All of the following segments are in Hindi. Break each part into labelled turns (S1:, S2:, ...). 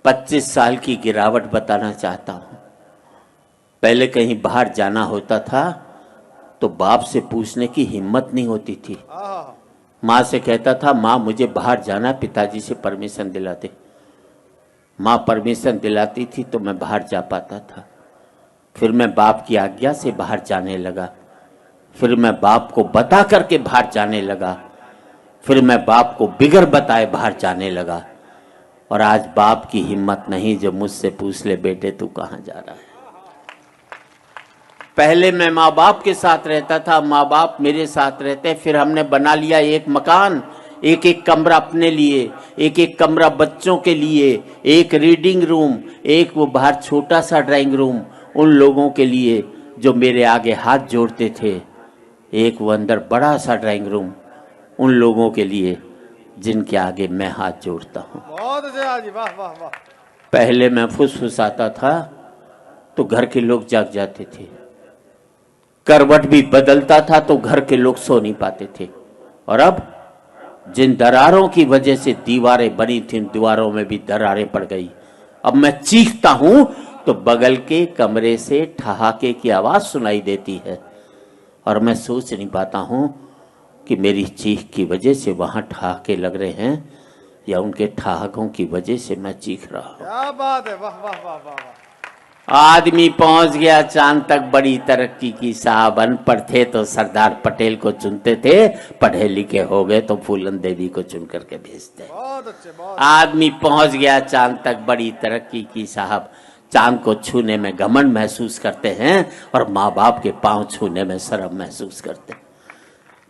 S1: 25 साल की गिरावट बताना चाहता हूँ। पहले कहीं बाहर जाना होता था तो बाप से पूछने की हिम्मत नहीं होती थी। माँ से कहता था माँ मुझे बाहर जाना, पिताजी से परमिशन दिलाते। माँ परमिशन दिलाती थी तो मैं बाहर जा पाता था। फिर मैं बाप की आज्ञा से बाहर जाने लगा। फिर मैं बाप को बता करके बाहर जाने लगा। फिर मैं बाप को बिगर बताए बाहर जाने लगा। और आज बाप की हिम्मत नहीं जो मुझसे पूछ ले बेटे तू कहाँ जा रहा है। पहले मैं माँ बाप के साथ रहता था, माँ बाप मेरे साथ रहते। फिर हमने बना लिया एक मकान, एक एक कमरा अपने लिए, एक एक कमरा बच्चों के लिए, एक रीडिंग रूम, एक वो बाहर छोटा सा ड्राइंग रूम उन लोगों के लिए जो मेरे आगे हाथ जोड़ते थे, एक वो अंदर बड़ा सा ड्राइंग रूम उन लोगों के लिए जिनके आगे मैं हाथ जोड़ता हूँ।
S2: बहुत अच्छा जी, वाह वाह वाह।
S1: पहले मैं फुसफुसाता था तो घर के लोग जाग जाते थे, करवट भी बदलता था तो घर के लोग सो नहीं पाते थे। और अब जिन दरारों की वजह से दीवारें बनी थी उन दीवारों में भी दरारें पड़ गई। अब मैं चीखता हूं तो बगल के कमरे से ठहाके की आवाज सुनाई देती है और मैं सोच नहीं पाता हूं कि मेरी चीख की वजह से वहां ठहाके लग रहे हैं या उनके ठहाकों की वजह से मैं चीख रहा हूं।
S2: क्या बात है, वाह वाह वाह वाह वाह।
S1: आदमी पहुंच गया चांद तक, बड़ी तरक्की की साहब। अनपढ़ थे तो सरदार पटेल को चुनते थे, पढ़े लिखे हो गए तो फूलन देवी को चुन करके भेजते।
S2: बहुत अच्छे, बहुत
S1: आदमी पहुंच गया चांद तक, बड़ी तरक्की की साहब। चांद को छूने में घमंड महसूस करते हैं और माँ बाप के पांव छूने में शर्म महसूस करते हैं।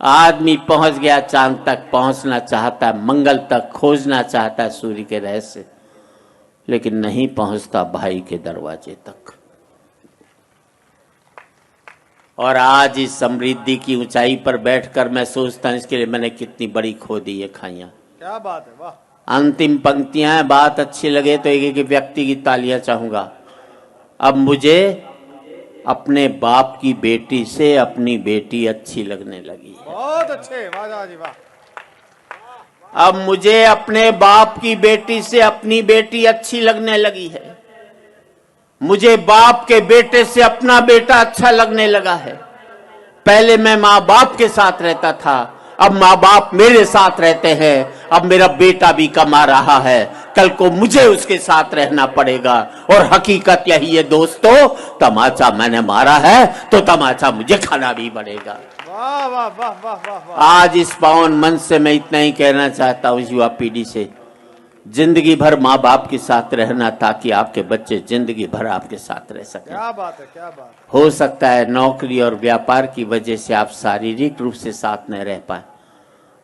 S1: आदमी पहुंच गया चांद तक, पहुंचना चाहता है, मंगल तक खोजना चाहता है सूर्य के रहस्य, लेकिन नहीं पहुंचता भाई के दरवाजे तक। और आज इस समृद्धि की ऊंचाई पर बैठकर मैं सोचता हूं इसके लिए मैंने कितनी बड़ी खो दी है खाइयां।
S2: क्या बात है, वाह।
S1: अंतिम पंक्तियां हैं, बात अच्छी लगे तो एक एक व्यक्ति की तालियां चाहूंगा। अब मुझे अपने बाप की बेटी से अपनी बेटी अच्छी लगने लगी है।
S2: बहुत अच्छे, वाह जी वाह।
S1: अब मुझे अपने बाप की बेटी से अपनी बेटी अच्छी लगने लगी है। मुझे बाप के बेटे से अपना बेटा अच्छा लगने लगा है। पहले मैं माँ बाप के साथ रहता था, अब माँ बाप मेरे साथ रहते हैं। अब मेरा बेटा भी कमा रहा है, कल को मुझे उसके साथ रहना पड़ेगा। और हकीकत यही है दोस्तों, तमाचा मैंने मारा है तो तमाचा मुझे खाना भी पड़ेगा।
S2: वाह वाह वाह वाह वाह वाह।
S1: आज इस पावन मंच से मैं इतना ही कहना चाहता हूँ युवा पीढ़ी से, जिंदगी भर माँ बाप के साथ रहना ताकि आपके बच्चे जिंदगी भर आपके साथ रह सकें।
S2: क्या बात है, क्या बात है।
S1: हो सकता है नौकरी और व्यापार की वजह से आप शारीरिक रूप से साथ न रह पाए,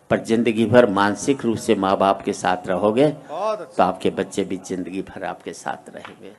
S1: पर जिंदगी भर मानसिक रूप से माँ बाप के साथ रहोगे तो आपके बच्चे भी जिंदगी भर आपके साथ रहेंगे।